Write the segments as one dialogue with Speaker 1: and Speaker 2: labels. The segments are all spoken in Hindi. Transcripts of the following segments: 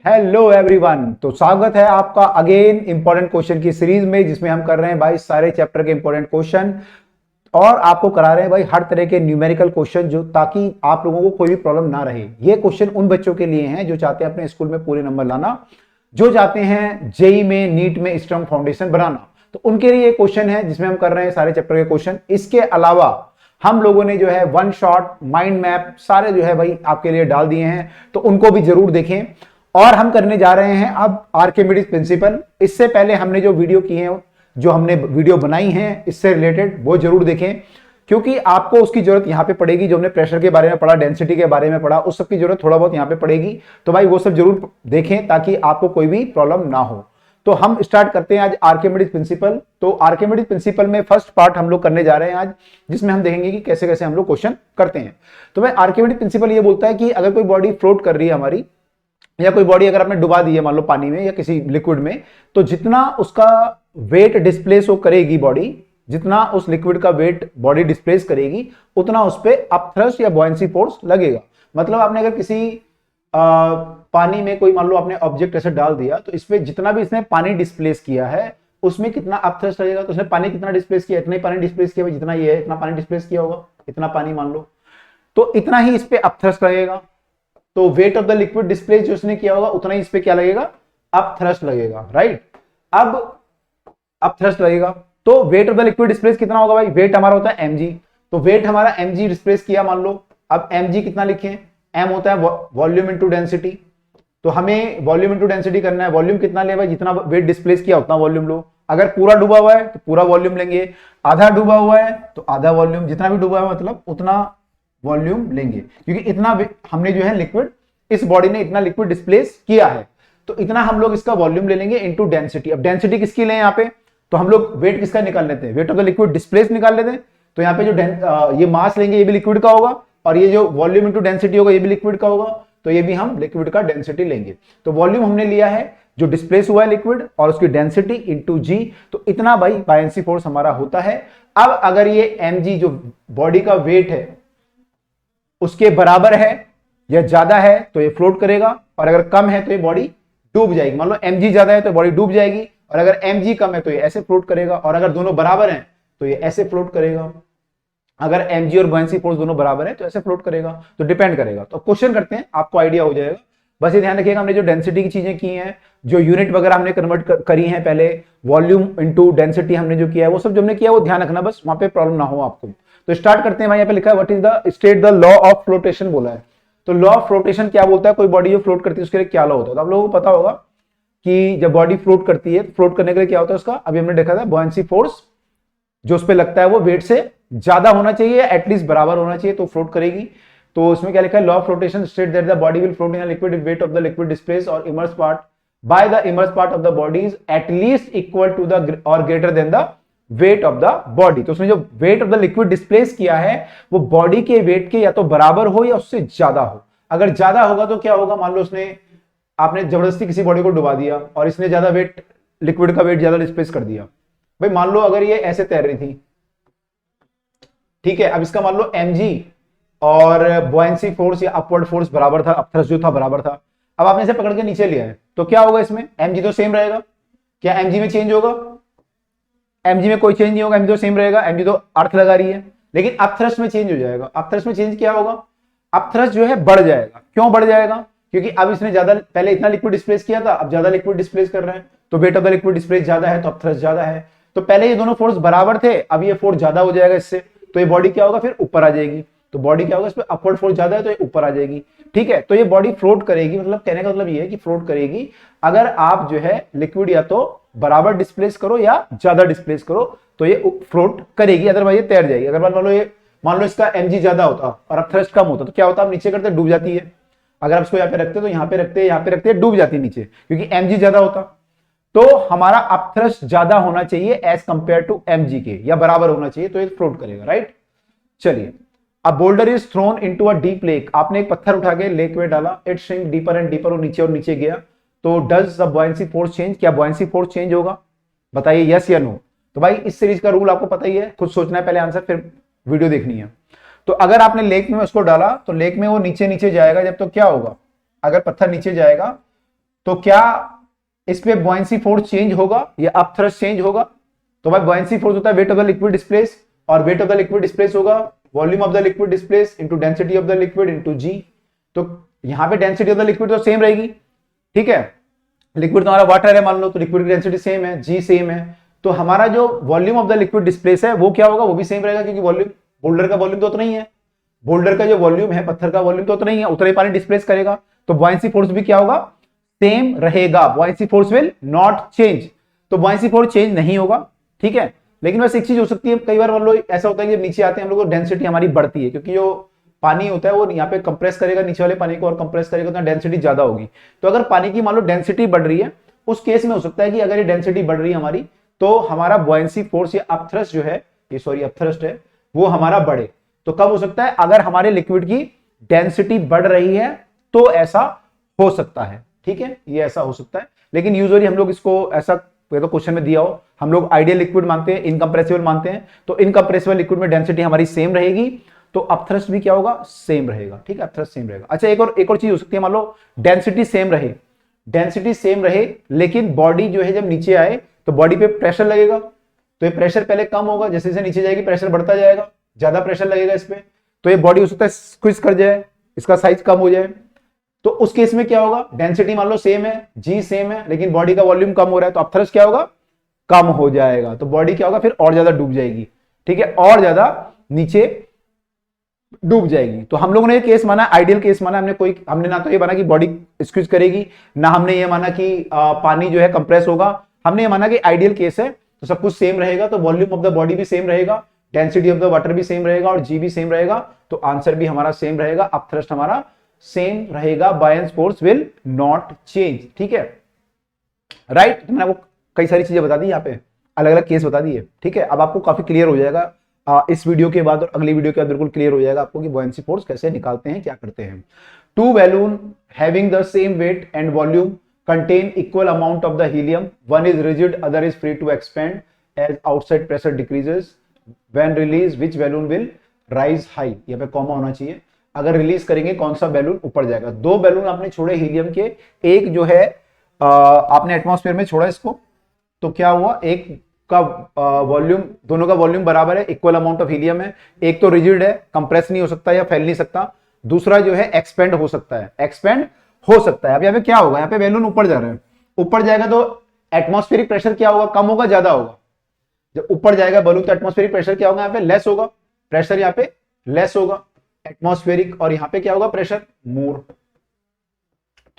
Speaker 1: Hello everyone. तो स्वागत है आपका अगेन इंपॉर्टेंट क्वेश्चन की सीरीज में, जिसमें हम कर रहे हैं भाई सारे चैप्टर के इंपॉर्टेंट क्वेश्चन और आपको करा रहे हैं भाई हर तरह के न्यूमेरिकल क्वेश्चन, जो ताकि आप लोगों को कोई भी प्रॉब्लम ना रहे। ये क्वेश्चन उन बच्चों के लिए हैं जो चाहते हैं अपने स्कूल में पूरे नंबर लाना, जो चाहते हैं जेई में नीट में स्ट्रांग फाउंडेशन बनाना। तो उनके लिए ये क्वेश्चन है जिसमें हम कर रहे हैं सारे चैप्टर के क्वेश्चन। इसके अलावा हम लोगों ने जो है वन शॉट माइंड मैप सारे जो है भाई आपके लिए डाल दिए हैं, तो उनको भी जरूर देखें। और हम करने जा रहे हैं अब आर्किमिडीज प्रिंसिपल। इससे पहले हमने जो वीडियो की है, जो हमने वीडियो बनाई है इससे रिलेटेड, वो जरूर देखें, क्योंकि आपको उसकी जरूरत यहां पे पड़ेगी। जो हमने प्रेशर के बारे में पढ़ा, डेंसिटी के बारे में पढ़ा, उस सब की जरूरत थोड़ा बहुत यहां पे पड़ेगी। तो भाई वो सब जरूर देखें ताकि आपको कोई भी प्रॉब्लम ना हो। तो हम स्टार्ट करते हैं आज आर्किमिडीज प्रिंसिपल। तो आर्किमिडीज प्रिंसिपल में फर्स्ट पार्ट हम लोग करने जा रहे हैं आज, जिसमें हम देखेंगे कि कैसे कैसे हम लोग क्वेश्चन करते हैं। तो भाई आर्किमिडीज प्रिंसिपल ये बोलता है कि अगर कोई बॉडी फ्लोट कर रही है हमारी, या कोई बॉडी अगर आपने डुबा दी है मान लो पानी में या किसी लिक्विड में, तो जितना उसका वेट डिस्प्लेस वो करेगी बॉडी, जितना उस लिक्विड का वेट बॉडी डिस्प्लेस करेगी, उतना उस पर अपथ्रस्ट या बॉयंसी फोर्स लगेगा। मतलब आपने अगर किसी पानी में कोई मान लो आपने ऑब्जेक्ट ऐसे डाल दिया, तो इसमें जितना भी इसने पानी डिस्प्लेस किया है उसमें कितना अपथ्रस्ट लगेगा। तो उसने पानी कितना डिस्प्लेस किया, इतना ही पानी डिस्प्लेस किया, जितना ये है इतना पानी डिस्प्लेस किया होगा, इतना पानी मान लो, तो इतना ही इस पे अपथ्रस्ट लगेगा। तो weight of the liquid displace जो उसने किया होगा उतना ही इस पे क्या लगेगा, अपथ्रस्ट लगेगा। राइट, अब अपथ्रस्ट लगेगा तो weight of the liquid displace कितना होगा भाई, वेट हमारा होता है mg। तो वेट हमारा mg डिस्प्लेस किया मान लो। अब mg कितना लिखें, m होता है वॉल्यूम इनटू डेंसिटी। तो हमें वॉल्यूम इनटू डेंसिटी करना है। वॉल्यूम कितना ले भाई, जितना वेट डिस्प्लेस किया उतना वॉल्यूम लो। अगर पूरा डूबा हुआ है तो पूरा वॉल्यूम लेंगे, आधा डूबा हुआ है तो आधा वॉल्यूम, जितना भी डूबा है मतलब उतना वॉल्यूम लेंगे, क्योंकि इतना हमने जो है लिक्विड, इस बॉडी ने इतना लिक्विड डिस्प्लेस किया है, तो इतना हम लोग इसका वॉल्यूम ले लेंगे इनटू डेंसिटी। अब डेंसिटी किसकी लें यहाँ पे, तो हम लोग वेट किसका निकाल लेते हैं, wait of the liquid displace निकाल लेते हैं। तो यहाँ पे जो ये मास लेंगे ये भी लिक्विड का होगा, और ये जो वॉल्यूम इनटू डेंसिटी होगा ये भी लिक्विड का होगा, तो ये भी हम लिक्विड का डेंसिटी लेंगे। तो वॉल्यूम हमने लिया है जो डिस्प्लेस हुआ है लिक्विड, और उसकी डेंसिटी इंटू जी, तो इतना भाई बायंसी फोर्स हमारा होता है। अब अगर ये mg जो बॉडी का वेट है उसके बराबर है या ज्यादा है तो ये फ्लोट करेगा, और अगर कम है तो ये बॉडी डूब जाएगी। मान लो mg ज्यादा है तो बॉडी डूब जाएगी, और अगर mg कम है तो ये ऐसे फ्लोट करेगा, और अगर दोनों बराबर हैं तो ये ऐसे फ्लोट करेगा। अगर mg और buoyancy फोर्स दोनों बराबर है तो ऐसे फ्लोट करेगा। तो डिपेंड करेगा। तो क्वेश्चन करते हैं, आपको आइडिया हो जाएगा। बस ये ध्यान रखिएगा, हमने जो डेंसिटी की चीजें की हैं, जो यूनिट वगैरह हमने कन्वर्ट करी हैं पहले, वॉल्यूम इनटू डेंसिटी हमने जो किया है, वो सब जो हमने किया वो ध्यान रखना, बस वहां पे प्रॉब्लम ना हो आपको। तो स्टार्ट करते हैं भाई। यहाँ पे लिखा है what is the state the law of flotation बोला है। तो लॉ ऑफ फ्लोटेशन क्या बोलता है, कोई बॉडी जो फ्लोट करती है उसके लिए क्या लॉ होता है। तो आप लोगों को पता होगा कि जब बॉडी फ्लोट करती है, फ्लोट करने के लिए क्या होता है उसका, अभी हमने देखा था बॉयंसी फोर्स जो उस पर लगता है वो वेट से ज्यादा होना चाहिए, एटलीस्ट बराबर होना चाहिए, तो फ्लोट करेगी। तो उसमें क्या लिखा है, law of flotation state that the body will float in a liquid if weight of the liquid displace or immerse part by the immerse part of the body is at least equal to the or greater than the weight of the body. तो उसने जो weight of the liquid displace किया है वो बॉडी के वेट के या तो बराबर हो या उससे ज्यादा हो। अगर ज्यादा होगा तो क्या होगा, मान लो उसने, आपने जबरदस्ती किसी बॉडी को डुबा दिया और इसने ज्यादा वेट, लिक्विड का वेट ज्यादा डिस्प्लेस कर दिया। भाई मान लो अगर ये ऐसे तैर रही थी, ठीक है, अब इसका मान लो mg और buoyancy फोर्स या अपवर्ड फोर्स बराबर था, अपथ्रस्ट जो था बराबर था। अब आपने इसे पकड़ के नीचे लिया है तो क्या होगा, इसमें mg तो सेम रहेगा। क्या mg में चेंज होगा, mg में कोई चेंज नहीं होगा, mg तो सेम रहेगा, mg तो अर्थ लगा रही है। लेकिन अपथ्रस्ट में चेंज हो जाएगा। अपथ्रस्ट में चेंज क्या होगा, अपथ्रस्ट जो है बढ़ जाएगा। क्यों बढ़ जाएगा, क्योंकि अब इसने ज्यादा, पहले इतना लिक्विड डिस्प्लेस किया था, अब ज्यादा लिक्विड डिस्प्लेस कर रहे हैं, तो weight of the liquid displace ज्यादा है तो अपथ्रस्ट ज्यादा है। तो पहले ये दोनों फोर्स बराबर थे, अब ये फोर्स ज्यादा हो जाएगा इससे, तो ये बॉडी क्या होगा फिर ऊपर आ जाएगी। तो बॉडी क्या होगा, इस पे अपवर्ड फोर्स ज्यादा है तो ये ऊपर आ जाएगी। ठीक है, तो ये बॉडी फ्लोट करेगी। मतलब कहने का मतलब ये है कि फ्लोट करेगी अगर आप जो है लिक्विड या तो बराबर डिस्प्लेस करो या ज्यादा डिस्प्लेस करो, तो ये फ्लोट करेगी, अदरवाइज ये तैर जाएगी। अगर मान लो इसका mg ज्यादा होता और अपथ्रस्ट कम होता तो क्या होता, आप नीचे करते डूब जाती है। अगर आप इसको यहाँ पे रखते तो यहाँ पे रखते, यहाँ पे रखते, डूब जाती नीचे, क्योंकि mg ज्यादा होता। तो हमारा अपथ्रस्ट ज्यादा होना चाहिए एज कंपेयर टू mg के, या बराबर होना चाहिए, तो ये फ्लोट करेगा। राइट, चलिए। A boulder is thrown into a deep lake. आपने एक पत्थर उठा के लेक में डाला, it shrink deeper and deeper, और नीचे गया। तो does the buoyancy force change, क्या buoyancy फोर्स चेंज होगा, बताइए यस या नो। तो भाई इस सीरीज का रूल आपको पता ही है, खुद सोचना है पहले आंसर, फिर वीडियो देखनी है। तो अगर आपने लेक में उसको डाला तो लेक में वो नीचे नीचे जाएगा जब, तो क्या होगा, अगर पत्थर नीचे जाएगा तो क्या इस पे बॉयंसी फोर्स चेंज होगा या अपथ्रस्ट चेंज होगा? तो भाई बॉयंसी फोर्स होता है weight of the liquid displace, और weight of the liquid displace होगा volume of the liquid displace into density of the liquid into g. तो यहां पे डेंसिटी ऑफ द लिक्विड तो सेम रहेगी, ठीक है, लिक्विड तुम्हारा वाटर है मान लो, तो लिक्विड की डेंसिटी सेम है, जी सेम है, तो हमारा जो volume of the liquid displace है वो क्या होगा, वो भी सेम रहेगा, क्योंकि वॉल्यूम बोल्डर का वॉल्यूम तो उतना ही है, बोल्डर का जो वॉल्यूम है, पत्थर का वॉल्यूम तो उतना ही है, उतना ही पानी डिस्प्लेस करेगा, तो बॉयंसी फोर्स भी क्या होगा, सेम रहेगा, buoyancy force will not change. तो बॉयंसी फोर्स चेंज नहीं होगा, ठीक है। लेकिन बस एक चीज हो सकती है, कई बार मान लो ऐसा होता है कि जब नीचे आते हैं हम लोग, डेंसिटी हमारी बढ़ती है, क्योंकि जो पानी होता है वो यहाँ पे कंप्रेस करेगा नीचे वाले पानी को, और कंप्रेस करेगा तो डेंसिटी ज्यादा होगी। तो अगर पानी की मान लो डेंसिटी बढ़ रही है, उस केस में हो सकता है कि अगर ये डेंसिटी बढ़ रही है हमारी, तो हमारा बॉयंसी फोर्स या अपथ्रस्ट जो है, ये सॉरी अपथ्रस्ट है, वो हमारा बढ़े। तो कब हो सकता है, अगर हमारे लिक्विड की डेंसिटी बढ़ रही है तो ऐसा हो सकता है, ठीक है, ये ऐसा हो सकता है। लेकिन यूजुअली हम लोग इसको ऐसा, तो क्वेश्चन में दिया हो, हम लोग आइडियल लिक्विड मानते हैं, इनकंप्रेसिबल मानते हैं, तो इनकंप्रेसिबल लिक्विड में डेंसिटी हमारी सेम रहेगी, तो अपथ्रस्ट भी क्या होगा, सेम रहेगा, ठीक है, अपथ्रस्ट सेम रहेगा। अच्छा, एक और चीज हो सकती है, मान लो डेंसिटी सेम रहे, डेंसिटी सेम रहे, लेकिन बॉडी जो है जब नीचे आए तो बॉडी पे प्रेशर लगेगा, तो ये प्रेशर पहले कम होगा, जैसे जैसे नीचे जाएगी प्रेशर बढ़ता जाएगा, ज्यादा प्रेशर लगेगा इस पे, तो ये बॉडी हो सकता है स्क्वीज कर जाए, इसका साइज कम हो जाए। तो उस केस में क्या होगा, डेंसिटी मान लो सेम है, जी सेम है, लेकिन बॉडी का वॉल्यूम कम हो रहा है, तो अपथ्रस्ट क्या होगा, कम हो जाएगा, तो बॉडी क्या होगा, फिर और ज्यादा डूब जाएगी, ठीक है, और ज्यादा नीचे डूब जाएगी। तो हम लोगों ने ये केस माना, आइडियल केस माना, हमने ना तो ये माना कि बॉडी स्क्वीज करेगी, ना हमने ये माना कि पानी जो है कंप्रेस होगा, हमने ये माना कि आइडियल केस है, तो सब कुछ सेम रहेगा, तो वॉल्यूम ऑफ द बॉडी भी सेम रहेगा, डेंसिटी ऑफ द वाटर भी सेम रहेगा, और जी भी सेम रहेगा, तो आंसर भी हमारा सेम रहेगा, अपथ्रस्ट हमारा सेम रहेगा, बायंस फोर्स विल नॉट चेंज, ठीक है, राइट। मैंने आपको कई सारी चीजें बता दी, यहाँ पे अलग अलग केस बता दिए, ठीक है। अब आपको काफी क्लियर हो जाएगा इस वीडियो के बाद और अगली वीडियो के बाद बिल्कुल क्लियर हो जाएगा आपको कि बॉयंसी फोर्स कैसे निकालते हैं, क्या करते हैं। Two balloon having the same weight and volume contain equal amount of the helium, one is rigid, other is free to expand as outside pressure decreases, when released which balloon will rise high, यहाँ पे कॉमा होना चाहिए, अगर रिलीज करेंगे कौन सा बैलून ऊपर जाएगा। दो बैलून आपने छोड़े हीलियम के, एक जो है आपने एटमॉस्फेयर में छोड़ा इसको, तो क्या हुआ, एक का वॉल्यूम, दोनों का वॉल्यूम बराबर है, इक्वल अमाउंट ऑफ हीलियम है, एक तो रिजिड है, कंप्रेस नहीं हो सकता या फैल नहीं सकता, दूसरा जो है एक्सपेंड हो सकता है, एक्सपेंड हो सकता है। अब यहाँ पे क्या होगा, यहाँ पे बैलून ऊपर जा रहा है, ऊपर जाएगा तो एटमॉस्फेरिक प्रेशर क्या होगा, कम होगा ज्यादा होगा, जब ऊपर जाएगा बैलून तो एटमॉस्फेरिक प्रेशर क्या होगा, यहाँ पे लेस होगा, प्रेशर यहाँ पे लेस होगा एटमॉस्फेरिक, और यहाँ पे क्या होगा, प्रेशर मोर,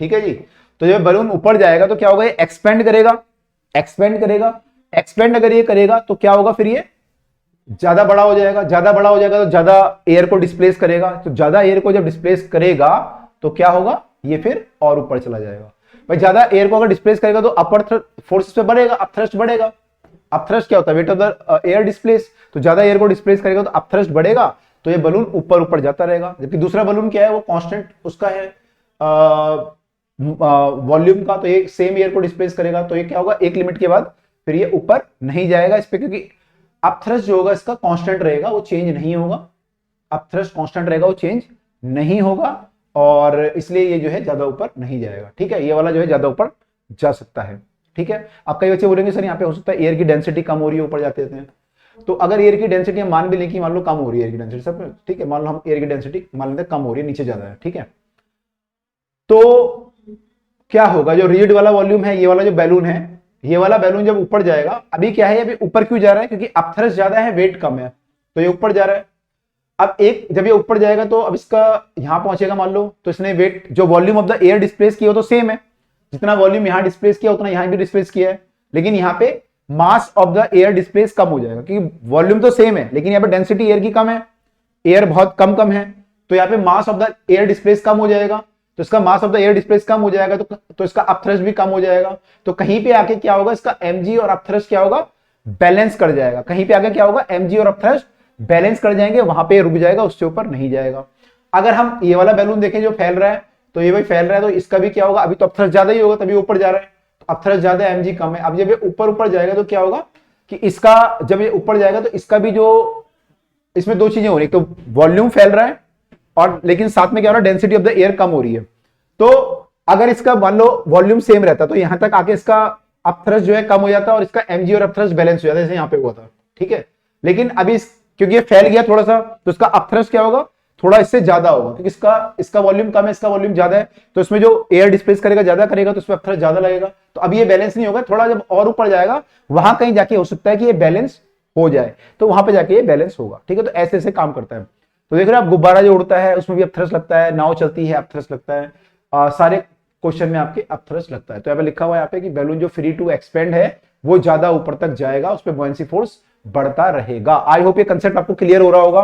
Speaker 1: ठीक है जी। तो जब बैलून ऊपर जाएगा तो क्या होगा, ये एक्सपेंड करेगा, एक्सपेंड करेगा, एक्सपेंड अगर ये करेगा तो क्या होगा, फिर ये ज्यादा बड़ा हो जाएगा, ज्यादा बड़ा हो जाएगा तो ज्यादा एयर को डिस्प्लेस करेगा, तो ज्यादा एयर को जब डिस्प्लेस करेगा तो क्या होगा, ये फिर और ऊपर चला जाएगा। भाई ज्यादा एयर को अगर डिस्प्लेस करेगा तो अपर फोर्स पे बढ़ेगा, अपथ्रस्ट बढ़ेगा, अपथ्रस्ट क्या होता है, weight of the air displace, तो ज्यादा एयर को डिस्प्लेस करेगा तो अपथ्रस्ट बढ़ेगा, तो ये बलून ऊपर ऊपर जाता रहेगा। जबकि दूसरा बलून क्या है, वो कांस्टेंट उसका है वॉल्यूम का, तो ये सेम एयर को डिस्प्लेस करेगा, तो ये क्या होगा, एक लिमिट के बाद फिर ये ऊपर नहीं जाएगा इस पे, क्योंकि अपथ्रस्ट जो होगा इसका कांस्टेंट रहेगा, वो चेंज नहीं होगा, अपथ्रस्ट कांस्टेंट रहेगा, वो चेंज नहीं होगा, और इसलिए ये जो है ज्यादा ऊपर नहीं जाएगा, ठीक है, ये वाला जो है ज्यादा ऊपर जा सकता है, ठीक है। अब कई बच्चे बोलेंगे सर यहाँ पे हो सकता है एयर की डेंसिटी कम हो रही है, ऊपर जाते हैं, तो अगर एयर की डेंसिटी हम मान भी लें कि मान लो कम हो रही है एयर की डेंसिटी, सब ठीक है, मान लो हम एयर की डेंसिटी मान लेते हैं कम हो रही है, नीचे ज्यादा है, ठीक है, तो क्या होगा, जो रिजिड वाला वॉल्यूम है, ये वाला जो बैलून है, ये वाला बैलून जब ऊपर जाएगा, अभी क्या है, अभी ऊपर क्यों जा रहा है, क्योंकि अपथ्रस्ट ज्यादा है, वेट कम है, तो ये ऊपर जा रहा है। अब एक जब ये ऊपर जाएगा तो अब इसका यहां पहुंचेगा मान लो, तो इसने वेट, जो volume of the air displace किया हो तो सेम है, जितना वॉल्यूम यहां डिस्प्लेस किया उतना यहां भी डिस्प्लेस किया है, लेकिन यहां पे mass of the air displace कम हो जाएगा, क्योंकि वॉल्यूम तो सेम है लेकिन यहाँ पे डेंसिटी एयर की कम है, एयर बहुत कम कम है, तो यहाँ पे mass of the air displace कम हो जाएगा, तो इसका mass of the air displace कम हो जाएगा, तो इसका अपथ्रस्ट भी कम हो जाएगा, तो कहीं पे आके क्या होगा, इसका mg और अपथ्रस्ट क्या होगा, बैलेंस कर जाएगा, कहीं पे आके क्या होगा, mg और अपथ्रस्ट बैलेंस कर जाएंगे, वहां पे रुक जाएगा, उससे ऊपर नहीं जाएगा। अगर हम ये वाला बैलून देखें जो फैल रहा है, तो ये भाई फैल रहा है, तो इसका भी क्या होगा, अभी तो अपथ्रस्ट ज्यादा ही होगा तभी ऊपर जा रहा है, तो अपथ्रस्ट ज्यादा है, mg कम है। अब जब ये ऊपर ऊपर जाएगा तो क्या होगा कि इसका, जब ये ऊपर जाएगा तो इसका भी जो, इसमें दो चीजें हो रही है, तो वॉल्यूम फैल रहा है और लेकिन साथ में क्या हो रहा है, डेंसिटी ऑफ द एयर कम हो रही है, तो अगर इसका मान लो वॉल्यूम सेम रहता तो यहां तक आके इसका अपथ्रस्ट जो है कम हो जाता और इसका mg और अपथ्रस्ट बैलेंस हो जाता, जैसे यहाँ पे हुआ था, ठीक है। लेकिन अभी क्योंकि ये फैल गया थोड़ा सा, तो इसका अपथ्रस्ट क्या होगा, थोड़ा इससे ज्यादा होगा, क्योंकि इसका वॉल्यूम कम है, इसका वॉल्यूम ज्यादा है, तो इसमें जो एयर डिस्प्लेस करेगा ज्यादा करेगा, तो इसमें अपथ्रस्ट ज्यादा लगेगा। तो अभी ये बैलेंस नहीं होगा, थोड़ा जब और ऊपर जाएगा वहां कहीं जाके हो सकता है कि ये बैलेंस हो जाए, तो वहां पे जाके ये बैलेंस होगा, ठीक है। तो ऐसे ऐसे काम करता है। तो देख रहे हो आप, गुब्बारा जो उड़ता है उसमें भी अपथ्रस्ट लगता है, नाव चलती है अपथ्रस्ट लगता है, सारे क्वेश्चन में आपके अपथ्रस्ट लगता है। तो यहाँ पे लिखा हुआ है यहाँ पे कि बैलून जो फ्री टू एक्सपेंड है वो ज्यादा ऊपर तक जाएगा, उस पर बॉयंसी फोर्स बढ़ता रहेगा। आई होप ये कंसेप्ट आपको क्लियर हो रहा होगा।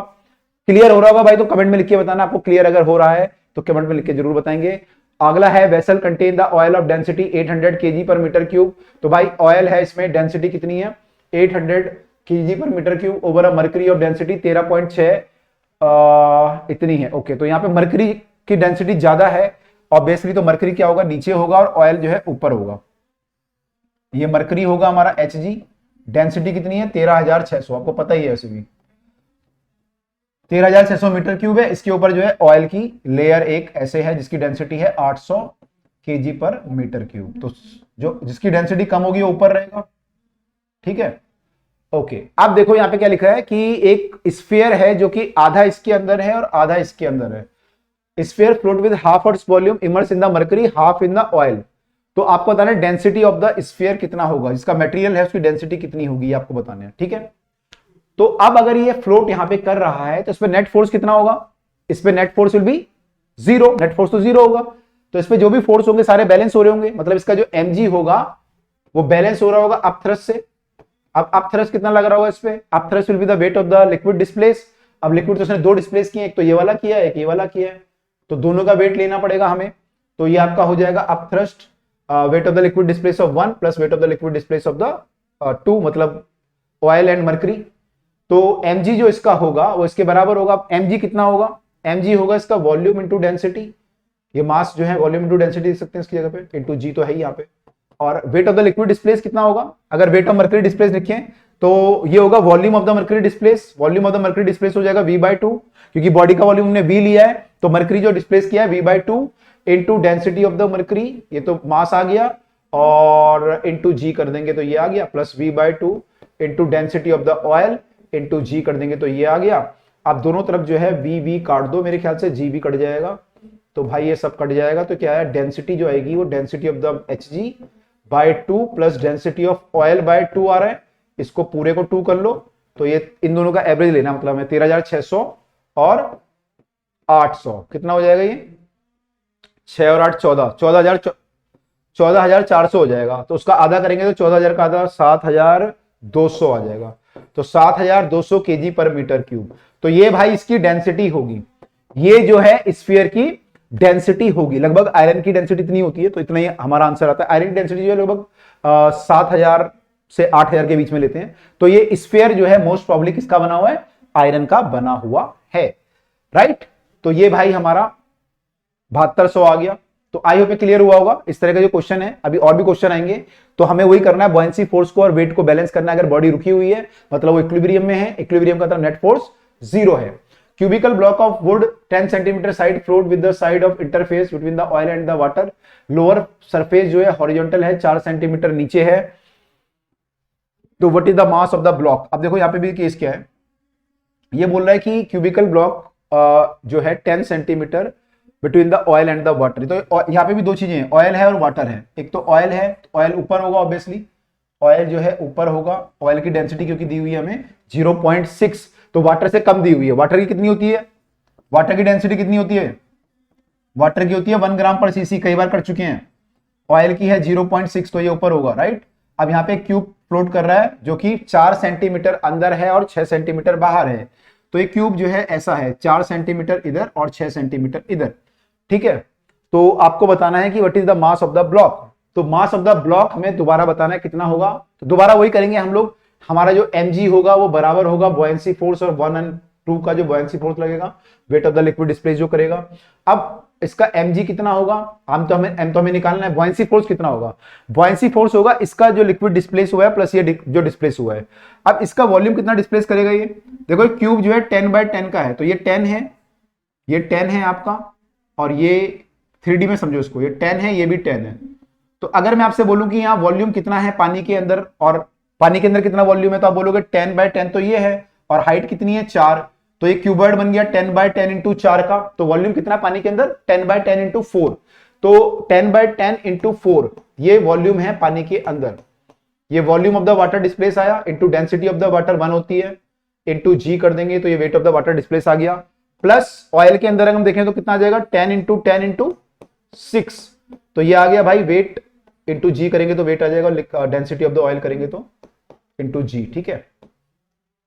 Speaker 1: क्लियर हो रहा होगा भाई तो कमेंट में लिख के बताना आपको क्लियर अगर हो रहा है, तो कमेंट में लिख के जरूर बताएंगे। अगला है vessel contain the oil of density 800 kg पर मीटर क्यूब। तो भाई ऑयल है, इसमें डेंसिटी कितनी है 800 kg पर metre cube over a mercury of density 13.6 इतनी है। ओके, तो यहाँ पे मर्करी की डेंसिटी ज्यादा है, ऑब्वियसली तो मर्करी क्या होगा, नीचे होगा और ऑयल जो है ऊपर होगा। ये मर्करी होगा हमारा Hg, डेंसिटी कितनी है 13,600, आपको पता ही है वैसे भी 13,600 मीटर क्यूब है। इसके ऊपर जो है ऑयल की लेयर एक ऐसे है जिसकी डेंसिटी है 800 kg पर मीटर क्यूब। तो जो जिसकी डेंसिटी कम होगी वो ऊपर रहेगा, ठीक है। ओके, अब देखो यहाँ पे क्या लिखा है कि एक स्फीयर है जो कि आधा इसके अंदर है और आधा इसके अंदर है। Sphere float with half earth volume immerse in the mercury half in the oil. तो आपको बताना है डेंसिटी ऑफ द स्फीयर कितना होगा, जिसका मटेरियल है उसकी डेंसिटी कितनी होगी आपको बताना है, ठीक है। तो अब अगर ये फ्लोट यहां पे कर रहा है तो इस पे नेट फोर्स कितना होगा, इस पे net force will be zero, net force तो जीरो होगा। तो इस पे जो भी फोर्स होंगे सारे बैलेंस हो रहे होंगे, मतलब इसका जो mg होगा वो बैलेंस हो रहा होगा अपथ्रस्ट से। अब अपथ्रस्ट कितना लग रहा होगा इस पे, upthrust will be the weight of the liquid displace. अब लिक्विड तो उसने दो डिस्प्लेस किए, एक तो ये वाला किया है, एक ये वाला किया है, तो दोनों का वेट लेना पड़ेगा हमें। तो ये आपका हो जाएगा upthrust wait of the liquid displace of 1 plus wait of the liquid displace of the 2, मतलब ऑयल एंड मर्करी। तो mg जो इसका होगा वो इसके बराबर होगा। mg कितना होगा, mg होगा इसका वॉल्यूम इंटू डेंसिटी, ये मास जो है वॉल्यूम इंटू डेंसिटी देख सकते हैं इसकी जगह पे, इंटू जी तो है ही यहाँ पे। और weight of the liquid displace कितना होगा, अगर वेट ऑफ मर्करी डिस्प्लेस लिखें तो ये होगा volume of the mercury displace. Volume of the mercury displace हो जाएगा v/2, क्योंकि बॉडी का वॉल्यूम हमने v लिया है, तो मर्करी जो डिस्प्लेस किया है v/2 into density of the mercury, ये तो मास आ गया, और इंटू जी कर देंगे तो ये आ गया, plus v/2 into density of the oil into g कर देंगे तो ये आ गया। अब दोनों तरफ जो है v काट दो, मेरे ख्याल से जी भी कट जाएगा, तो भाई ये सब कट जाएगा। तो क्या है, डेंसिटी जो आएगी वो density of the Hg/2 plus density of oil आ रहा है, इसको पूरे को 2 कर लो, तो ये इन दोनों का एवरेज लेना, मतलब है 13,600 और 800 कितना हो जाएगा, ये 6 और 8 14, 14,400 हो जाएगा। तो उसका आधा करेंगे तो 14,000 का आधा 7,200 आ जाएगा, तो 7,200 kg पर मीटर क्यूब। तो ये भाई इसकी डेंसिटी होगी, ये जो है स्फीयर की डेंसिटी होगी। लगभग आयरन की डेंसिटी इतनी होती है, तो इतना ही हमारा आंसर आता है। आयरन की डेंसिटी जो है लगभग 7,000 से 8,000 के बीच में लेते हैं। तो ये स्फीयर जो है मोस्ट प्रॉब्ली किसका बना हुआ है, आयरन का बना हुआ है, राइट। तो ये भाई हमारा 7200 आ गया। तो आई होप क्लियर हुआ होगा। इस तरह का जो क्वेश्चन है, अभी और भी क्वेश्चन आएंगे, तो हमें वही करना है, बॉयंसी फोर्स को और वेट को बैलेंस करना है। अगर बॉडी रुकी हुई है मतलब वो इक्विलिब्रियम में है, इक्विलिब्रियम का नेट फोर्स जीरो है। Cubical block of would 10 centimetre side float with the side of interface between the oil and the water. Lower surface जो है हॉरिजॉन्टल है, 4 सेंटीमीटर नीचे है। तो what is the mass of the block. अब देखो यहाँ पे भी केस क्या है, ये बोल रहा है कि क्यूबिकल ब्लॉक जो है 10 centimetre between the oil and the water. तो यहाँ पे भी दो चीजें हैं, ऑयल है और वाटर है। एक तो ऑयल है, ऑयल ऊपर होगा ऑब्वियसली, ऑयल जो है ऊपर होगा। ऑयल की डेंसिटी क्योंकि दी हुई है हमें 0.6, तो वाटर से कम दी हुई है। वाटर की कितनी होती है, वाटर की डेंसिटी कितनी होती है, वाटर की होती है 1 ग्राम पर सीसी, कई बार कर चुके हैं। ऑयल की है 0.6, तो ये ऊपर होगा, राइट। अब यहाँ पे क्यूब फ्लोट कर रहा है जो कि 4 सेंटीमीटर अंदर है और 6 सेंटीमीटर बाहर है। तो ये क्यूब जो है ऐसा है, 4 सेंटीमीटर इधर और 6 सेंटीमीटर इधर, ठीक है। तो आपको बताना है कि what is the mass of the block. तो मास ऑफ द ब्लॉक हमें दोबारा बताना है कितना होगा, तो दोबारा वही करेंगे हम लोग। हमारा जो mg होगा वो बराबर होगा बॉयंसी फोर्स और 1 और 2 का जो बॉयंसी फोर्स लगेगा, wait of the liquid displace जो करेगा। अब इसका mg कितना होगा, हम तो हमें निकालना है बॉयंसी फोर्स कितना होगा। बॉयंसी फोर्स होगा इसका जो लिक्विड डिस्प्लेस हुआ है प्लस ये जो डिस्प्लेस हुआ है। अब इसका वॉल्यूम कितना डिस्प्लेस करेगा, ये देखो क्यूब जो है 10/10 का है, तो ये 10 है, ये 10 है आपका, और ये 3D में समझो इसको, ये 10 है, ये भी 10 है। तो अगर मैं आपसे बोलूं कि यहाँ वॉल्यूम कितना है पानी के अंदर, और पानी के अंदर कितना वॉल्यूम है, तो आप बोलोगे 10/10 तो ये है, और हाइट कितनी है 4, तो ये क्यूबॉइड बन गया 10/10 इंटू 4 का। तो वॉल्यूम कितना पानी के अंदर 10/10 इंटू 4, तो 10/10 इंटू 4 ये वॉल्यूम है पानी के अंदर। ये volume of the water displace आया, into density of the water 1 होती है, इंटू जी कर देंगे तो ये weight of the water displace आ गया। प्लस ऑयल के अंदर हम देखें तो कितना आ जाएगा 10 इंटू 10 इंटू 6, तो ये आ गया भाई वेट, इंटू जी करेंगे तो वेट आ जाएगा, डेंसिटी ऑफ द ऑयल करेंगे तो इंटू जी, ठीक है।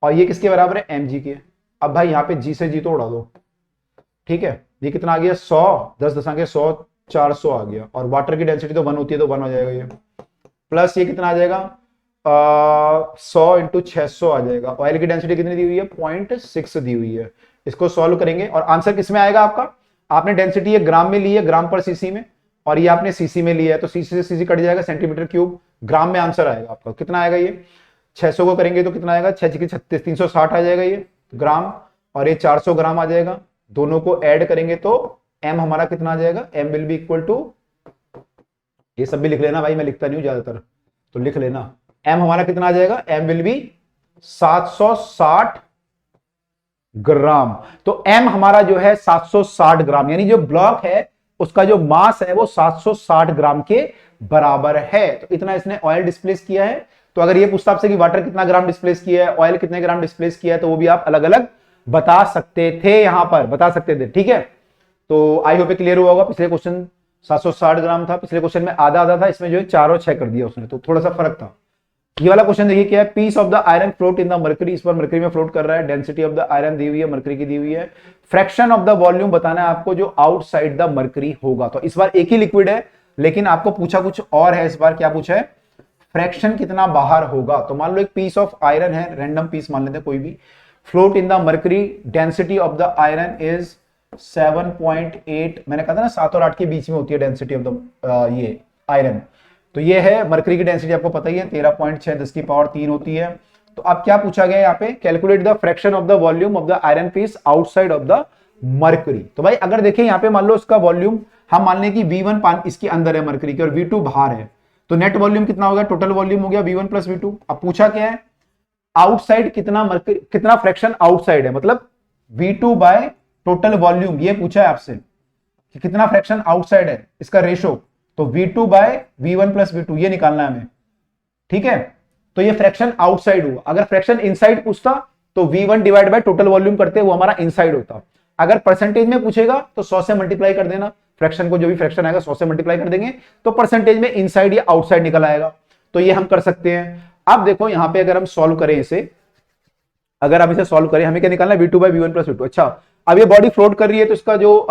Speaker 1: और ये किसके बराबर है, एम जी के। अब भाई यहाँ पे जी से जी तो उड़ा दो, ठीक है। ये कितना आ गया 100, 10 आ गया 100, 400 आ गया, और वाटर की डेंसिटी तो 1 होती है तो 1 हो जाएगा ये। प्लस ये कितना आ जाएगा 100 इंटू 600 आ जाएगा। ऑयल की डेंसिटी कितनी दी हुई है 0.6 दी हुई है। इसको सॉल्व करेंगे और आंसर किस में आएगा आपका, आपने डेंसिटी ये ग्राम में ली है, ग्राम पर सीसी में, और ये आपने सीसी में लिया है, तो सीसी से सीसी कट जाएगा, सेंटीमीटर क्यूब, ग्राम में आंसर आएगा आपका। कितना आएगा ये 600 को करेंगे तो कितना आएगा 6 की 36, 360 आ जाएगा ये ग्राम, और ये 400 ग्राम आ जाएगा। दोनों को ऐड करेंगे तो एम हमारा कितना आ जाएगा, M will be equal to, ये सब भी लिख लेना भाई, मैं लिखता नहीं हूं ज्यादातर तो लिख लेना। एम हमारा कितना आ जाएगा, एम विल बी 760 ग्राम। तो एम हमारा जो है 760 ग्राम, यानी जो ब्लॉक है उसका जो मास है वो 760 ग्राम के बराबर है। तो इतना इसने ऑयल डिस्प्लेस किया है। तो अगर ये पूछता आपसे कि वाटर कितना ग्राम डिस्प्लेस किया है, ऑयल कितने ग्राम डिस्प्लेस किया है, तो वो भी आप अलग अलग बता सकते थे, यहां पर बता सकते थे, ठीक है। तो आई होप क्लियर हुआ होगा। पिछले क्वेश्चन 760 ग्राम था, पिछले क्वेश्चन में आधा आधा था, इसमें जो है 4 और 6 कर दिया उसने, तो थोड़ा सा फर्क था। ये वाला क्वेश्चन देखिए क्या है, piece of the iron float in the mercury, इस पर मर्करी में फ्लोट कर रहा है, डेंसिटी ऑफ द आयरन दी हुई है, मर्करी की दी हुई है, फ्रैक्शन ऑफ द वॉल्यूम बताना है आपको जो आउटसाइड द मर्करी होगा। तो इस बार एक ही लिक्विड है, लेकिन आपको पूछा कुछ और है इस बार। क्या पूछा है, फ्रैक्शन कितना बाहर होगा। तो मान लो एक पीस ऑफ आयरन है, रैंडम पीस मान लेते हैं कोई भी, float in the mercury, density of the iron is 7.8, मैंने कहा था ना 7 और 8 के बीच में होती है डेंसिटी ऑफ द ये आयरन। तो ये है मरकरी की डेंसिटी, आपको पता ही है 13.6 10 की पावर 3 होती है। तो अब क्या पूछा गया यहाँ पे, calculate the fraction of the volume of the iron piece outside of the mercury. तो भाई अगर देखें यहाँ पे मान लो इसका वॉल्यूम, हम मान लें कि V1 इसके अंदर है मरकरी के, और V2 बाहर है, तो नेट वॉल्यूम कितना हो गया, टोटल वॉल्यूम हो गया V1 प्लस V2। अब पूछा क्या है, आउटसाइड कितना मरकरी, कितना फ्रैक्शन आउटसाइड है, मतलब V2 बाय टोटल वॉल्यूम, ये पूछा है आपसे कि कितना फ्रैक्शन आउटसाइड है, इसका रेशो। तो V2 bye V1 plus V2 ये निकालना है हमें, ठीक है। तो ये फ्रैक्शन आउटसाइड हुआ। अगर फ्रैक्शन इनसाइड पूछता तो V1 divide by total volume करते, वो हमारा इनसाइड होता। अगर परसेंटेज में पूछेगा तो 100 से मल्टीप्लाई कर देना, फ्रैक्शन को जो भी फ्रैक्शन आएगा 100 से मल्टीप्लाई कर देंगे, तो परसेंटेज में इनसाइड या आउटसाइड निकल आएगा। तो ये हम कर सकते हैं। अब देखो यहां पे अगर हम सॉल्व करें इसे, अगर हम इसे सॉल्व करें, हमें क्या निकालना है, V2 bye V1 plus V2। अच्छा, अब ये बॉडी फ्लोट कर रही है तो इसका जो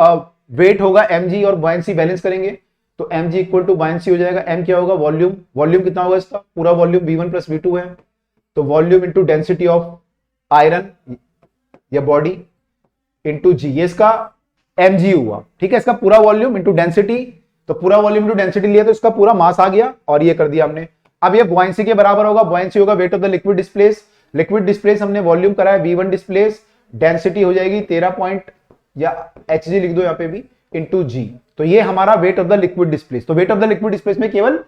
Speaker 1: वेट होगा mg और बॉयंसी बैलेंस करेंगे, तो mg इक्वल टू बॉयंसी हो जाएगा। m क्या होगा, वॉल्यूम, वॉल्यूम कितना होगा इसका, पूरा वॉल्यूम V1 प्लस V2 है, तो volume into density of iron या बॉडी इंटू जी, ये इसका mg हुआ, ठीक है। इसका पूरा वॉल्यूम इंटू डेंसिटी, तो पूरा वॉल्यूम इंटू डेंसिटी लिया तो इसका पूरा मास आ गया, और ये कर दिया हमने। अब ये बॉयंसी के बराबर होगा, बॉयंसी होगा wait of the liquid displace, liquid displace हमने वॉल्यूम कराया V1 डिस्प्लेस, डेंसिटी हो जाएगी 13 पॉइंट, या Hg लिख दो यहाँ पे भी, इंटू जी। तो ये हमारा weight of the liquid displace. तो weight of the liquid displace में केवल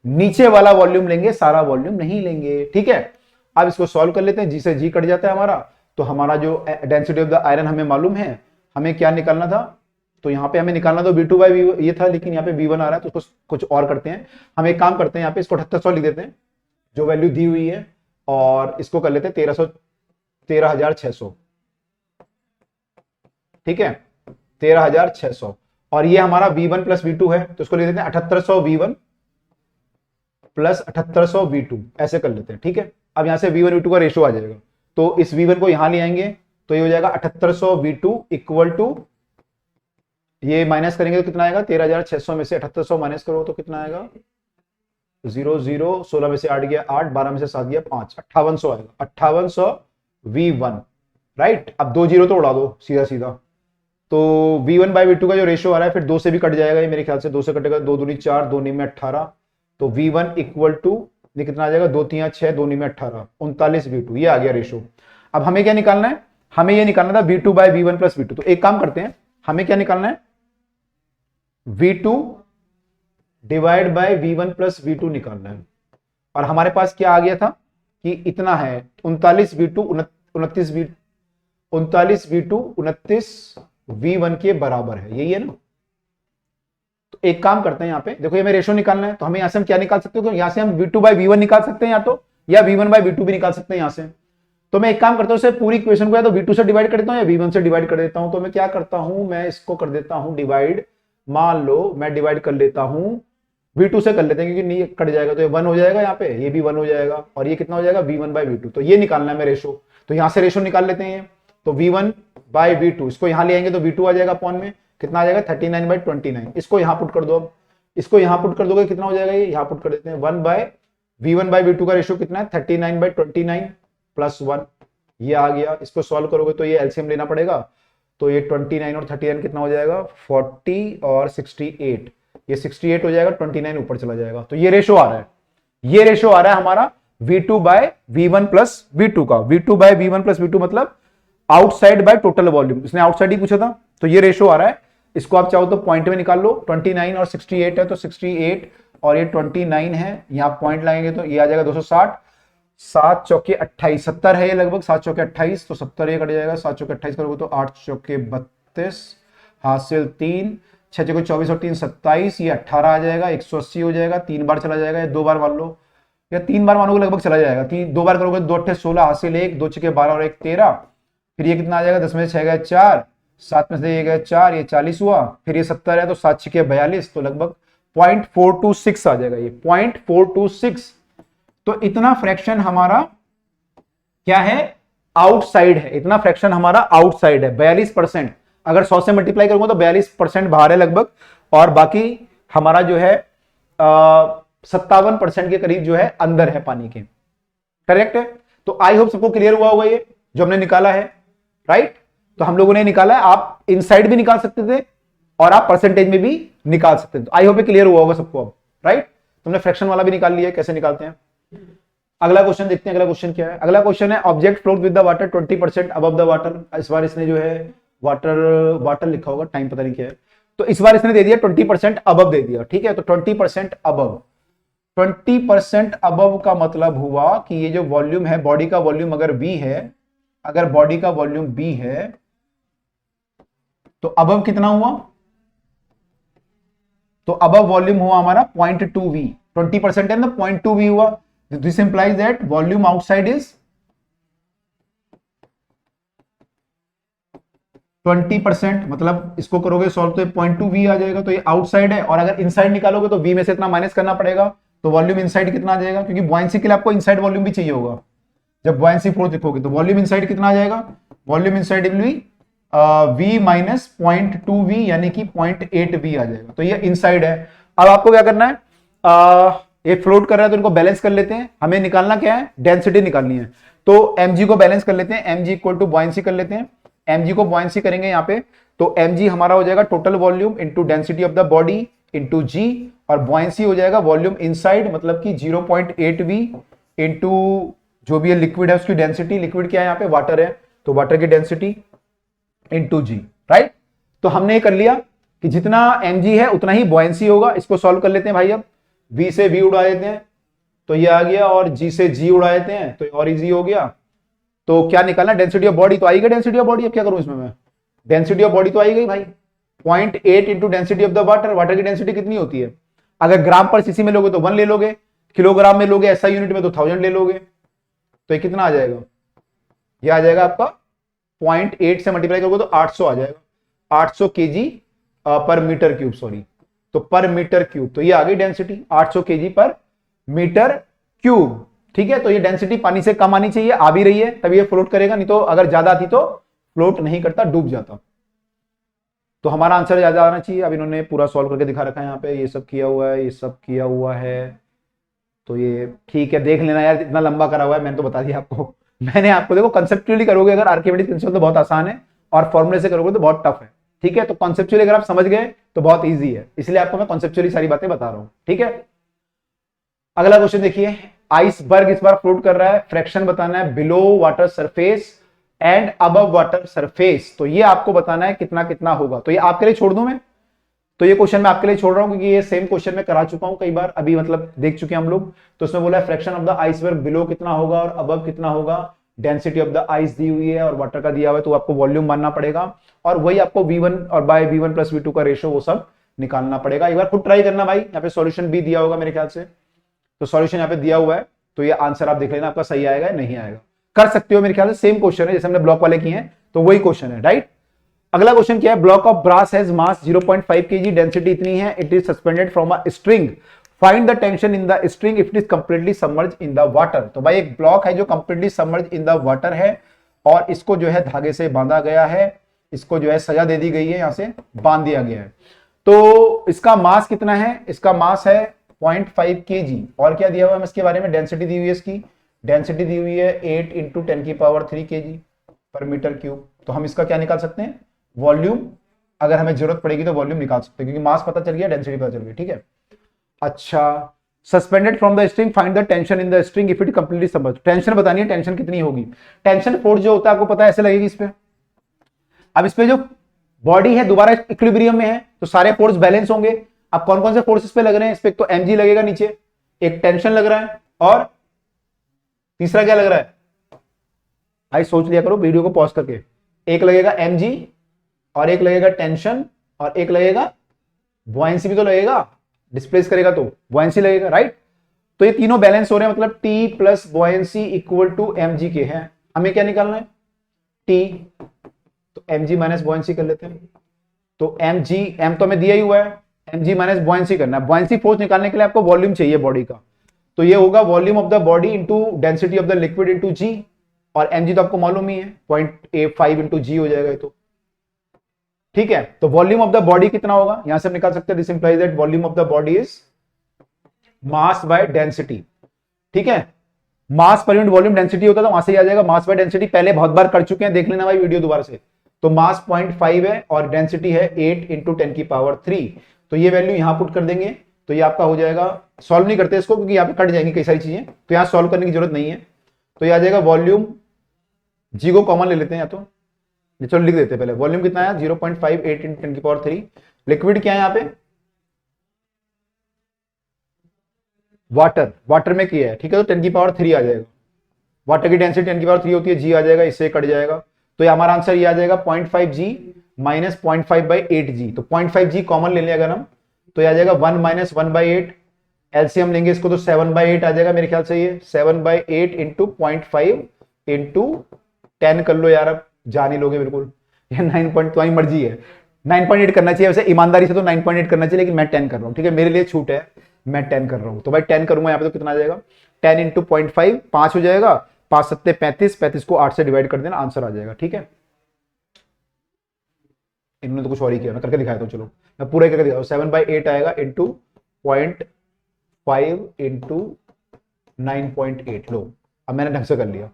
Speaker 1: नीचे वाला वॉल्यूम लेंगे, सारा वॉल्यूम नहीं लेंगे, ठीक है। अब इसको सॉल्व कर लेते हैं, जी से जी कट जाता है हमारा। तो हमारा जो डेंसिटी ऑफ द आयरन हमें मालूम है, हमें क्या निकालना था, तो यहाँ पे हमें निकालना तो V2 बाई ये था, लेकिन यहाँ पे V1 आ रहा है, तो उसको कुछ और करते हैं। हम एक काम करते हैं, यहाँ पे इसको 7800 लिख देते हैं जो वैल्यू दी हुई है, और इसको कर लेते हैं 13,600, ठीक है, 13,600। और ये हमारा V1 प्लस V2 है, तो इसको लिख देते हैं 7800 V1 प्लस 7800 V2, ऐसे कर लेते हैं, ठीक है। अब यहां से V1 V2 का रेशो आ जाएगा, तो इस V1 को यहां ले आएंगे, तो ये हो जाएगा 7800 V2 इक्वल टू, ये माइनस करेंगे तो कितना आएगा, 13,600 में से 7800 माइनस करो तो कितना आएगा, 0 0, 16 में से 8 गया 8, 12 में से 7 गया 5, 5800 आएगा, 5800 V1, राइट। अब 2 जीरो तो उड़ा दो सीधा सीधा, तो V1 बाई V2 का जो रेशियो आ रहा है, फिर 2 से भी कट जाएगा ये, मेरे ख्याल से 2 से कटेगा, 2 दूनी 4, 2 नी में 18, तो V1 इक्वल टू, ये कितना आ जाएगा, 2 3 6, 2 नी में 18, 39 V2, ये आ गया रेशियो। अब हमें क्या निकालना है, हमें ये निकालना था V2 by V1 plus V2। तो एक काम करते हैं, हमें क्या निकालना है, V2 divide by V1 plus V2 निकालना है। और हमारे पास क्या आ गया था कि इतना है 39V2 29 V1 के बराबर है, यही है ना। तो एक काम करते हैं, यहां पे देखो, ये हमें रेशो निकालना है, तो हमें यहां से हम क्या निकाल सकते हो, यहां से हम V2 बाय V1 निकाल सकते हैं, या तो या V1 बाय V2 भी निकाल सकते हैं यहां से। तो मैं एक काम करता हूं, इसे पूरी इक्वेशन को या तो V2 से डिवाइड कर देता हूं या V1 से डिवाइड कर देता हूं। तो मैं क्या करता हूं, मैं इसको कर देता हूं डिवाइड, मान लो मैं डिवाइड कर लेता हूं V2 से कर लेते हैं, क्योंकि नहीं कट जाएगा तो ये 1 हो जाएगा, यहाँ पे ये भी 1 हो जाएगा, और ये कितना हो जाएगा V1 बाय V2। तो ये निकालना है मैं रेशो, तो यहां से रेशो निकाल लेते हैं। तो V1 बाय V2 इसको यहां ले आएंगे तो V2 आ जाएगा अपॉन में कितना आ जाएगा 39/29। इसको यहां पुट कर दो, अब इसको यहां पुट कर दोगे कितना हो जाएगा, ये यहां पुट कर देते हैं। V1 बाय V2 का रेशो कितना है 39/29 प्लस 1, ये आ गया। इसको सॉल्व करोगे तो ये एलसीएम लेना पड़ेगा, तो ये 29 और 39 कितना हो जाएगा 40 और 68, ये 68 हो जाएगा, 29 ऊपर चला जाएगा। तो ये रेशो आ रहा है, ये रेशो आ रहा है हमारा V2 bye V1 plus V2 का। V2 bye V1 plus V2 मतलब आउटसाइड बाय टोटल वॉल्यूम, इसने आउटसाइड ही पूछा था, तो ये रेशो आ रहा है। इसको आप चाहो तो पॉइंट में निकाल लो, 29 और 68 है तो 68 और ये 29 है, यहां पॉइंट लगाएंगे तो ये आ जाएगा 260, 7 चौके 28, 70 है ये लगभग, 7 चौके 28, तो 70 ये कट जाएगा, 7 चौके 28 करोगे तो 8 चौके 32, हासिल 3, 6 चौके 24 और 3 27, ये 18 आ जाएगा, 180 हो जाएगा, 3 बार चला जाएगा, 2 बार मान लो, या 3 बार मानोगे लगभग चला जाएगा, 2 बार करोगे 2 8 16, हासिल 1, 2 चौके 12 और 1 13, फिर ये कितना आ जाएगा 10 में से 6 गए 4, 7 में से ये गए 4, ये 40 हुआ, फिर ये 70 है तो 7 छके 42, तो लगभग 0.426 आ जाएगा, ये 0.426। तो इतना फ्रैक्शन हमारा क्या है, आउटसाइड है, इतना फ्रैक्शन हमारा आउटसाइड है 42%। अगर 100 से मल्टीप्लाई करूंगा तो 42% बाहर है लगभग, और बाकी हमारा जो है 57% के करीब जो है अंदर है पानी के। करेक्ट है। तो आई होप सबको क्लियर हुआ होगा ये जो हमने निकाला है, राइट। तो हम लोगों ने निकाला है, आप इनसाइड भी निकाल सकते थे और आप परसेंटेज में भी निकाल सकते थे। तो आई होप क्लियर हुआ होगा सबको अब, राइट। तुमने फ्रैक्शन वाला भी निकाल लिया, कैसे निकालते हैं। अगला क्वेश्चन देखते हैं, अगला क्वेश्चन क्या है। अगला क्वेश्चन है object float with the water 20% above the water. इस बार इसने जो है वाटर लिखा होगा, टाइम पता नहीं क्या है, तो इस बार इसने दे दिया 20% अबव दे दिया, ठीक है। तो 20% अबव, 20% अबव का मतलब हुआ कि ये जो वॉल्यूम है, बॉडी का वॉल्यूम अगर V है, अगर बॉडी का वॉल्यूम B है तो अबव कितना हुआ, तो अबव वॉल्यूम हुआ हमारा 0.2V, 20% है ना, 0.2V हुआ। This implies that volume outside is 20%, मतलब इसको करोगे सॉल्व तो 0.2V आ जाएगा, तो ये आउटसाइड है। और अगर इनसाइड निकालोगे तो V में से इतना माइनस करना पड़ेगा, तो वॉल्यूम इनसाइड कितना आ जाएगा, क्योंकि बॉयंसी के लिए आपको इनसाइड वॉल्यूम भी चाहिए होगा। जब बॉयंसी फोर्स लिखोगे तो वॉल्यूम इनसाइड कितना आ जाएगा, volume inside will be V minus 0.2V यानी कि 0.8V आ जाएगा। तो ये इनसाइड है। अब आपको क्या करना है, ये फ्लोट कर रहा है तो इनको बैलेंस कर लेते हैं। हमें निकालना क्या है, डेंसिटी निकालनी है। तो mg को बैलेंस कर लेते हैं, mg इक्वल टू बॉयंसी कर लेते हैं। mg को बॉयंसी करेंगे यहाँ पे, तो mg हमारा हो जाएगा total volume into density of the body into g, और बॉयंसी हो जाएगा वॉल्यूम इनसाइड मतलब कि 0.8V इंटू जो भी है लिक्विड है उसकी डेंसिटी। लिक्विड क्या है यहाँ पे, वाटर है, तो वाटर की डेंसिटी इंटू जी, राइट। तो हमने ये कर लिया कि जितना mg है उतना ही बॉयंसी होगा। इसको सॉल्व कर लेते हैं भाई। अब v से v उड़ा देते हैं तो ये आ गया, और g से g उड़ा देते हैं तो और इजी हो गया। तो क्या निकालना, डेंसिटी ऑफ बॉडी, तो आई गई डेंसिटी ऑफ बॉडी। अब क्या करूं इसमें मैं, डेंसिटी ऑफ बॉडी तो आई गई भाई, 0.8 into density of the water. Water की डेंसिटी कितनी होती है, अगर ग्राम पर सीसी में लोगे तो 1 ले लोगे, किलोग्राम में लोगे ऐसा यूनिट में तो 1000 ले लोगे। तो ये कितना आ जाएगा, ये आ जाएगा आपका 0.8 से मल्टीप्लाई करोगे तो 800 आ जाएगा, 800 केजी पर मीटर क्यूब, सॉरी, तो पर मीटर क्यूब। तो ये आ गई डेंसिटी 800 केजी पर मीटर क्यूब, ठीक है। तो ये डेंसिटी पानी से कम आनी चाहिए, आ भी रही है तभी ये फ्लोट करेगा, नहीं तो अगर ज्यादा आती तो फ्लोट नहीं करता, डूब जाता। तो हमारा आंसर ज्यादा आना चाहिए। अब इन्होंने पूरा सॉल्व करके दिखा रखा है यहाँ पे, ये सब किया हुआ है, ये सब किया हुआ है, तो ये ठीक है, देख लेना यार, इतना लंबा करा हुआ है, मैंने तो बता दिया आपको। मैंने आपको, देखो कंसेप्चुअली करोगे अगर आर्किमिडीज प्रिंसिपल तो बहुत आसान है, और फॉर्मूले से करोगे तो बहुत टफ है, ठीक है। तो कॉन्सेप्चुअली अगर आप समझ गए तो बहुत इजी है, इसलिए आपको मैं कॉन्सेप्चुअली सारी बातें बता रहा हूं, ठीक है। अगला क्वेश्चन देखिए, आइसबर्ग इस बार फ्लोट कर रहा है, फ्रैक्शन बताना है below water surface and above water surface. तो ये आपको बताना है कितना कितना होगा, तो ये आपके लिए छोड़ दूं मैं, तो ये क्वेश्चन मैं आपके लिए छोड़ रहा हूं क्योंकि ये सेम क्वेश्चन मैं करा चुका हूं कई बार, अभी मतलब देख चुके हैं हम लोग। तो उसमें बोला है fraction of the iceberg below कितना होगा और अबव कितना होगा, डेंसिटी ऑफ द आइस दी हुई है और वाटर का दिया हुआ है, तो आपको वॉल्यूम मानना पड़ेगा और वही आपको V1 और बाय V1 प्लस V2 का रेशो वो सब निकालना पड़ेगा। एक बार खुद ट्राई करना भाई, यहाँ पे सॉल्यूशन भी दिया होगा मेरे ख्याल से, तो सॉल्यूशन यहाँ पे दिया हुआ है, तो ये आंसर आप देख लेना आपका सही आएगा नहीं आएगा, कर सकते हो। मेरे ख्याल से सेम क्वेश्चन है जैसे हमने ब्लॉक वाले किए हैं, तो वही क्वेश्चन है, राइट। अगला क्वेश्चन क्या है, block of brass has mass 0.5 kg, density इतनी है, it is suspended from a string, find the tension in the string if it is completely submerge in the water. तो भाई एक ब्लॉक है जो completely submerge in the water है और इसको जो है धागे से बांधा गया है, इसको जो है सजा दे दी गई है, यहां से बांध दिया गया है। तो इसका मास कितना है, इसका मास है 0.5 kg। और क्या दिया हुआ है इसके बारे में, डेंसिटी दी हुई है, इसकी डेंसिटी दी हुई है 8 × 10³ kg पर मीटर क्यूब। तो हम इसका क्या निकाल सकते हैं, वॉल्यूम, अगर हमें जरूरत पड़ेगी तो वॉल्यूम निकाल सकते हैं क्योंकि मास पता चल गया, डेंसिटी पता चल गई, ठीक है। अच्छा, suspended from the string, find the tension in the string if it completely submerged. Tension बतानी है, टेंशन कितनी होगी। टेंशन फोर्स जो होता है आपको पता है ऐसे लगेगी इस पे। अब इस पे जो बॉडी है दोबारा इक्विलिब्रियम में है तो सारे फोर्स बैलेंस होंगे। अब कौन कौन से फोर्स इस पे लग रहे हैं, इस पे तो mg लगेगा नीचे, एक टेंशन लग रहा है और तीसरा क्या लग रहा है, भाई सोच लिया करो वीडियो को पॉज करके। एक लगेगा mg और एक लगेगा टेंशन और एक लगेगा बुआयंसी भी तो लगेगा, डिस्प्लेस करेगा तो बुआयंसी लगेगा, राइट। तो ये तीनों बैलेंस हो रहे हैं, मतलब T plus buoyancy equal to mg के हैं। हमें क्या निकालना है, T, तो mg माइनस बुआयंसी कर लेते हैं। तो m तो हमें दिया ही हुआ है, mg माइनस बुआयंसी करना है। बुआयंसी फोर्स निकालने के लिए आपको वॉल्यूम चाहिए बॉडी का, तो ये होगा volume of the body into density of the liquid into g, और mg तो आपको मालूम ही है 0.85 इंटू जी हो जाएगा तो, ठीक है। तो वॉल्यूम ऑफ द बॉडी कितना होगा, यहां से हम निकाल सकते हैं, this implies that volume of the body is mass by density, ठीक है। मास पर यूनिट वॉल्यूम डेंसिटी होता है तो वहां से ही आ जाएगा मास बाय डेंसिटी, पहले बहुत बार कर चुके हैं, देख लेना भाई वीडियो दोबारा से। तो मास 0.5 है और डेंसिटी है 8 × 10³ तो ये वैल्यू यहां पुट कर देंगे तो ये आपका हो जाएगा। सॉल्व नहीं करते इसको क्योंकि यहां पे कट जाएंगी कई सारी चीजें, तो यहां सॉल्व करने की जरूरत नहीं है। तो ये आ जाएगा वॉल्यूम, जी को कॉमन ले लेते हैं या तो, चलो लिख देते हैं पहले, वॉल्यूम कितना है 0.5 8 × 10³ लिक्विड क्या है यहाँ पे, वाटर, वाटर में किया है, ठीक है। तो 10³ आ जाएगा, वाटर की डेंसिटी 10³ होती है, जी आ जाएगा, इससे कट जाएगा। तो ये हमारा आंसर ये आ जाएगा 0.5 g माइनस 0.5/8g। तो 0.5 g कॉमन ले लें अगर हम, तो ये आ जाएगा 1 माइनस 1/8, एलसीएम लेंगे इसको तो 7/8 आ जाएगा मेरे ख्याल से, ये 7/8 इंटू 0.5 इंटू 10 कर लो यार, अब जान ही लोगे बिल्कुल, ये 9 पॉइंट तुम्हारी मर्जी है, 9.8 करना चाहिए वैसे ईमानदारी से तो 9.8 करना चाहिए, लेकिन मैं 10 कर रहा हूँ, ठीक है, मेरे लिए छूट है, मैं 10 कर रहा हूँ। तो भाई 10 करूंगा यहाँ पे तो कितना आ जाएगा, 10 इंटू 0.5 5 हो जाएगा, 5 7 35, 35 को 8 से डिवाइड कर देना, आंसर आ जाएगा, ठीक है। इन्होंने तो कुछ और ही किया, मैं करके दिखाया था, चलो मैं पूरा करके दिखाऊँ। 7/8 आएगा इंटू 0.5 इंटू 9.8, लो अब मैंने ढंग से कर लिया।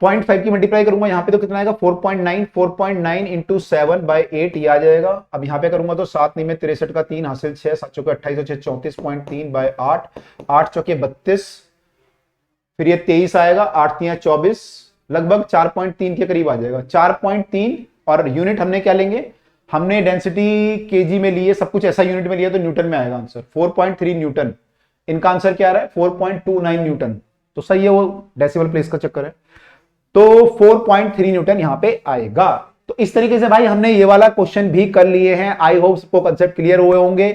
Speaker 1: 0.5 की मल्टीप्लाई करूंगा यहाँ पे तो कितना आएगा 4.9 इंटू 7/8 ये आ जाएगा। अब यहाँ पे करूंगा तो 7 9 में 63 का 3 हासिल 6 7 चौके 28 और 6 34.3/8 8 चौके 32, फिर ये 23 आएगा, 8 3 24, लगभग 4.3 के करीब आ जाएगा, 4.3। और यूनिट हमने क्या लेंगे, हमने डेंसिटी केजी में लिए, सब कुछ ऐसा यूनिट में लिया तो न्यूटन में आएगा आंसर, 4.3 न्यूटन। इनका आंसर क्या आ रहा है 4.29 न्यूटन, तो सही है, वो डेसिमल प्लेस का चक्कर है, तो 4.3 न्यूटन यहां पे आएगा। तो इस तरीके से भाई हमने ये वाला क्वेश्चन भी कर लिए हैं, आई होप सबको कंसेप्ट क्लियर हुए होंगे।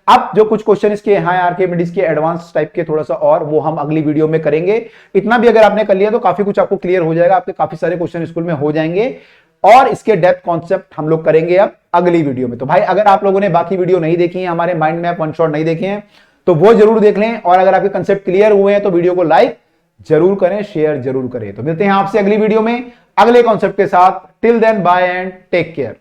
Speaker 1: अब जो कुछ क्वेश्चन इसके हैं आर्किमिडीज के एडवांस टाइप के थोड़ा सा, और वो हम अगली वीडियो में करेंगे। इतना भी अगर आपने कर लिया तो काफी कुछ आपको क्लियर हो जाएगा, आपके काफी सारे क्वेश्चन स्कूल में हो जाएंगे, और इसके डेप्थ कॉन्सेप्ट हम लोग करेंगे अब अगली वीडियो में। तो भाई अगर आप लोगों ने बाकी वीडियो नहीं देखी है, हमारे माइंड मैप वन शॉट नहीं देखे हैं, तो वो जरूर देख लें, और अगर आपके कंसेप्ट क्लियर हुए हैं तो वीडियो को लाइक जरूर करें, शेयर जरूर करें। तो मिलते हैं आपसे अगली वीडियो में अगले कॉन्सेप्ट के साथ। Till then bye and take care.